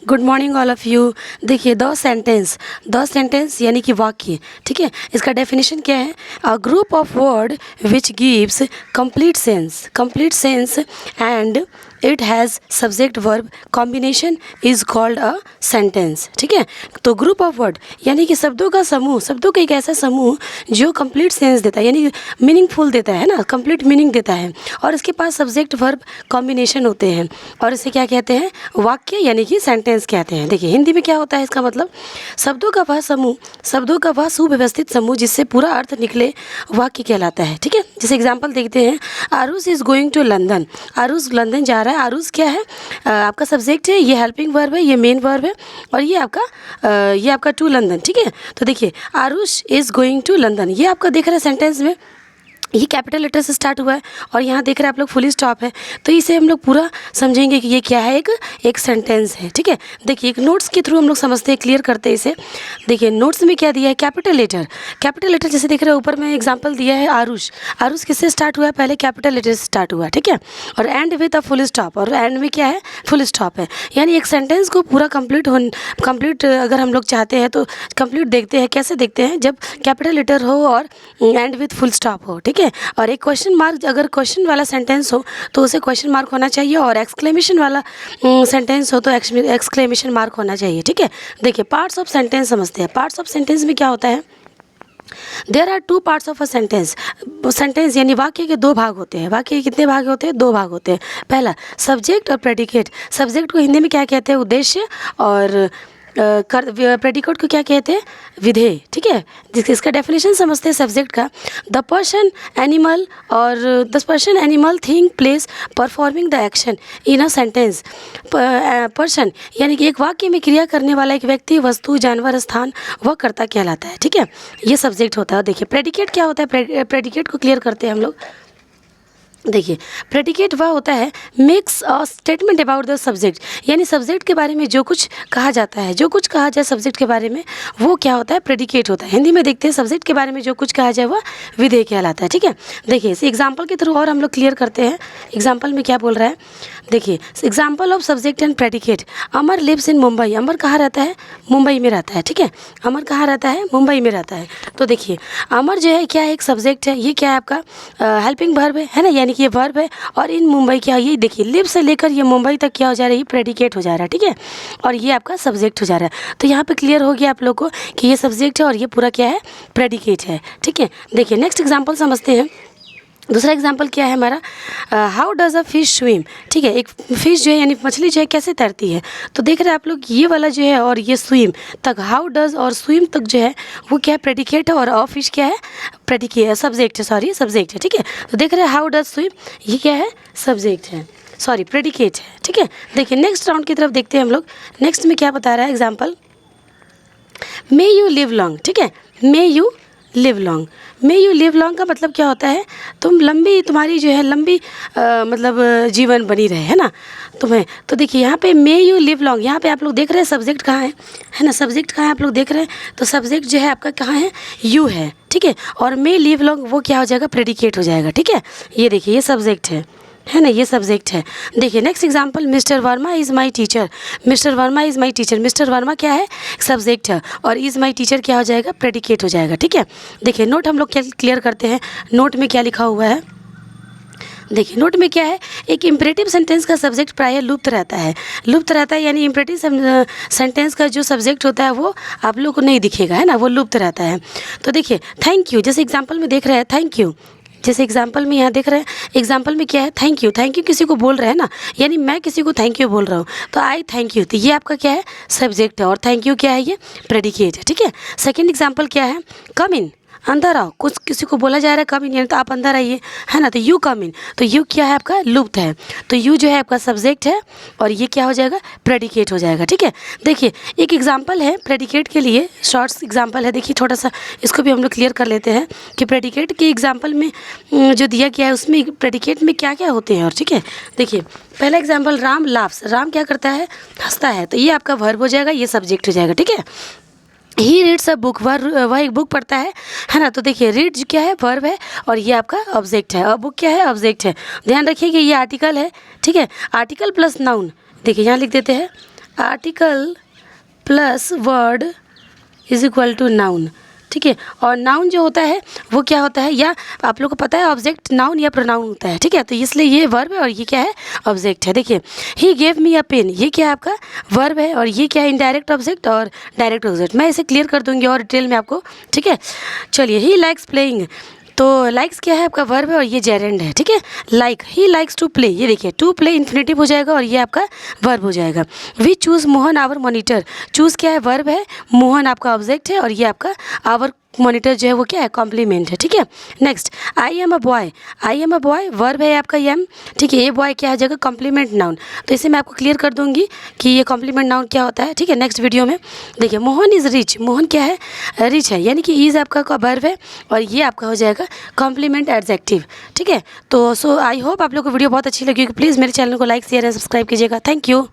Good morning all of you. देखिए the sentence यानी कि वाक्य, ठीक है। इसका डेफिनेशन क्या है? A group of word which gives complete sense and it has subject verb combination is called a sentence, ठीक है। तो ग्रुप ऑफ वर्ड यानी कि शब्दों का समूह, शब्दों का एक ऐसा समूह जो कंप्लीट सेंस देता है, यानी मीनिंगफुल देता है ना, कंप्लीट मीनिंग देता है, और इसके पास सब्जेक्ट वर्ब कॉम्बिनेशन होते हैं, और इसे क्या कहते हैं? वाक्य यानी कि सेंटेंस कहते हैं। देखिए हिंदी में क्या होता है इसका मतलब? शब्दों का वह समूह, शब्दों का वह सुव्यवस्थित समूह जिससे पूरा अर्थ निकले, वाक्य कहलाता है, ठीक है। जैसे एग्जाम्पल देखते हैं, Aarush is going to London. Aarush London जा रहा है। आरुष क्या है? आपका सब्जेक्ट है, ये हेल्पिंग वर्ब है, ये मेन वर्ब है, और ये आपका टू लंदन, ठीक है। तो देखिए Aarush is going to London, ये आपका देख रहे हैं सेंटेंस में, ये कैपिटल लेटर से स्टार्ट हुआ है, और यहाँ देख रहे हैं आप लोग फुल स्टॉप है। तो इसे हम लोग पूरा समझेंगे कि ये क्या है, एक सेंटेंस है, ठीक है। देखिए एक नोट्स के थ्रू हम लोग समझते हैं, क्लियर करते हैं इसे। देखिए नोट्स में क्या दिया है? कैपिटल लेटर जैसे देख रहे हैं ऊपर में एग्जाम्पल दिया है आरुष। आरुष किससे स्टार्ट हुआ है? पहले कैपिटल लेटर से स्टार्ट हुआ है, ठीक है, और and with a full stop, और एंड में क्या है? फुल स्टॉप है। यानी एक सेंटेंस को पूरा कंप्लीट अगर हम लोग चाहते हैं तो कंप्लीट देखते हैं, कैसे देखते हैं? जब कैपिटल लेटर हो और एंड विद फुल स्टॉप हो, ठीक है। और एक क्वेश्चन मार्क, अगर क्वेश्चन वाला सेंटेंस हो तो उसे क्वेश्चन मार्क होना चाहिए, और एक्सक्लेमेशन वाला सेंटेंस हो तो एक्सक्लेमेशन मार्क होना चाहिए, ठीक है। देखिए पार्ट्स ऑफ सेंटेंस समझते हैं। पार्ट्स ऑफ सेंटेंस में क्या होता है? There are two parts of a sentence यानी वाक्य के दो भाग होते हैं। वाक्य के कितने भाग होते हैं? दो भाग होते हैं। पहला सब्जेक्ट और प्रेडिकेट। सब्जेक्ट को हिंदी में क्या कहते हैं? उद्देश्य, और प्रेडिकेट को क्या कहते हैं? विधेय, ठीक है। इसका डेफिनेशन समझते हैं सब्जेक्ट का। The person animal thing place performing the action in a sentence. Person यानी कि एक वाक्य में क्रिया करने वाला एक व्यक्ति, वस्तु, जानवर, स्थान, वह कर्ता कहलाता है, ठीक है। ये सब्जेक्ट होता है। देखिए प्रेडिकेट क्या होता है? प्रेडिकेट को क्लियर करते हैं हम लोग। देखिए प्रेडिकेट वह होता है makes a statement about the subject, यानी सब्जेक्ट के बारे में जो कुछ कहा जाता है, जो कुछ कहा जाए सब्जेक्ट के बारे में, वो क्या होता है? प्रेडिकेट होता है। हिंदी में देखते हैं सब्जेक्ट के बारे में जो कुछ कहा जाए वह विधेय कहलाता है, ठीक है। देखिए इस एग्जाम्पल के थ्रू और हम लोग क्लियर करते हैं। एग्जाम्पल में क्या बोल रहा है? देखिए example of subject and predicate. Amar lives in Mumbai. Amar कहाँ रहता है? मुंबई में रहता है, ठीक है। अमर कहाँ रहता है? मुंबई में रहता है। तो देखिए अमर जो है क्या है? एक सब्जेक्ट है। ये क्या है? आपका हेल्पिंग वर्ब है ना, यानी कि ये वर्ब है, और इन मुंबई क्या, ये देखिए लिव से लेकर ये मुंबई तक क्या हो जा रहा है? ये प्रेडिकेट हो जा रहा है, ठीक है, और ये आपका सब्जेक्ट हो जा रहा है। तो यहाँ पे क्लियर हो गया आप लोग को कि ये सब्जेक्ट है और ये पूरा क्या है? प्रेडिकेट है, ठीक है। देखिए नेक्स्ट एग्जाम्पल समझते हैं। दूसरा एग्जाम्पल क्या है हमारा? How does a fish swim, ठीक है। एक फिश जो है यानी मछली जो है कैसे तैरती है? तो देख रहे हैं आप लोग ये वाला जो है और ये स्विम तक, हाउ डज़ और स्विम तक जो है वो क्या है? प्रेडिकेट है, और अ फिश क्या है? प्रेडिकेट, सब्जेक्ट है, ठीक है। तो देख रहे हैं हाउ डज़ स्विम, ये क्या है? सब्जेक्ट है, सॉरी प्रेडिकेट है, ठीक है। देखिए नेक्स्ट राउंड की तरफ देखते हैं हम लोग। नेक्स्ट में क्या बता रहा है example? May you live long, ठीक है। मे यू लिव लॉन्ग का मतलब क्या होता है? तुम्हारी जो है लंबी मतलब जीवन बनी रहे, है ना तुम्हें। तो देखिए यहाँ पे मे यू लिव लॉन्ग, यहाँ पे आप लोग देख रहे हैं सब्जेक्ट कहाँ है ना, सब्जेक्ट कहाँ है? आप लोग देख रहे हैं, तो सब्जेक्ट जो है आपका कहाँ है? यू है, ठीक है, और मे लिव लॉन्ग वो क्या हो जाएगा? प्रेडिकेट हो जाएगा, ठीक है। ये देखिए ये सब्जेक्ट है ना, ये सब्जेक्ट है। देखिए next example, mister Verma is my teacher. Mister Verma is my teacher, mister Verma क्या है? सब्जेक्ट है, और इज़ माई टीचर क्या हो जाएगा? प्रेडिकेट हो जाएगा, ठीक है। देखिए नोट हम लोग क्या क्लियर करते हैं। नोट में क्या लिखा हुआ है? देखिए नोट में क्या है? एक इम्परेटिव सेंटेंस का सब्जेक्ट प्रायः लुप्त रहता है, यानी इम्परेटिव सेंटेंस का जो सब्जेक्ट होता है वो आप लोग को नहीं दिखेगा, है ना, वो लुप्त रहता है। तो देखिए थैंक यू, जैसे एग्जाम्पल में देख रहे हैं थैंक यू, जैसे एग्जाम्पल में यहाँ देख रहे हैं, एग्जाम्पल में क्या है? थैंक यू किसी को बोल रहे हैं ना, यानी मैं किसी को थैंक यू बोल रहा हूँ, तो आई थैंक यू, तो ये आपका क्या है? सब्जेक्ट है, और थैंक यू क्या है? ये प्रेडिकेट है, ठीक है। सेकंड एग्जाम्पल क्या है? कम इन, अंदर आओ, कुछ किसी को बोला जा रहा है कम इन, यानी तो आप अंदर आइए, है ना, तो यू कम इन, तो यू क्या है? आपका लुप्त है, तो यू जो है आपका सब्जेक्ट है, और ये क्या हो जाएगा? प्रेडिकेट हो जाएगा, ठीक है। देखिए एक एग्जाम्पल है प्रेडिकेट के लिए, शॉर्ट्स एग्जाम्पल है। देखिए थोड़ा सा इसको भी हम लोग क्लियर कर लेते हैं कि प्रेडिकेट के एग्जाम्पल में जो दिया गया है उसमें प्रेडिकेट में क्या क्या होते हैं, और ठीक है। देखिए पहला एग्जाम्पल, राम लाफ्स, राम क्या करता है? हंसता है, तो ये आपका वर्ब हो जाएगा, ये सब्जेक्ट हो जाएगा, ठीक है। ही रीड्स अ बुक, वह एक बुक पढ़ता है ना, तो देखिए रीड क्या है? वर्ब है, और ये आपका ऑब्जेक्ट है, और बुक क्या है? ऑब्जेक्ट है। ध्यान रखिए कि ये आर्टिकल है, ठीक है, आर्टिकल प्लस नाउन। देखिए यहाँ लिख देते हैं article plus word is equal to noun, ठीक है। और नाउन जो होता है वो क्या होता है, या आप लोग को पता है ऑब्जेक्ट नाउन या प्रोनाउन होता है, ठीक है। तो इसलिए ये वर्ब है और ये क्या है, ऑब्जेक्ट है। देखिए he gave me a pen, ये क्या है आपका वर्ब है, और ये क्या है, इनडायरेक्ट ऑब्जेक्ट और डायरेक्ट ऑब्जेक्ट। मैं इसे क्लियर कर दूंगी और डिटेल में आपको, ठीक है। चलिए ही लाइक्स प्लेइंग, तो लाइक्स क्या है आपका वर्ब है और ये जेरेंड है, ठीक है। Like he likes to play, ये देखिए टू प्ले इन्फिनेटिव हो जाएगा और ये आपका वर्ब हो जाएगा। We choose Mohan our monitor, choose क्या है वर्ब है, मोहन आपका ऑब्जेक्ट है और ये आपका आवर मॉनिटर जो है वो क्या है, कॉम्प्लीमेंट है, ठीक है। Next I am a boy, I am a boy verb है आपका एम, ठीक है। ये बॉय क्या है जगह कॉम्प्लीमेंट नाउन, तो इसे मैं आपको क्लियर कर दूंगी कि ये कॉम्प्लीमेंट नाउन क्या होता है, ठीक है, नेक्स्ट वीडियो में। देखिए मोहन इज़ रिच, मोहन क्या है, रिच है, यानी कि इज़ आपका वर्ब है और ये आपका हो जाएगा कॉम्प्लीमेंट एडजेक्टिव, ठीक है। तो सो आई होप आप लोग को वीडियो बहुत अच्छी लगी होगी। प्लीज़ मेरे चैनल को लाइक शेयर एंड सब्सक्राइब कीजिएगा। Thank you.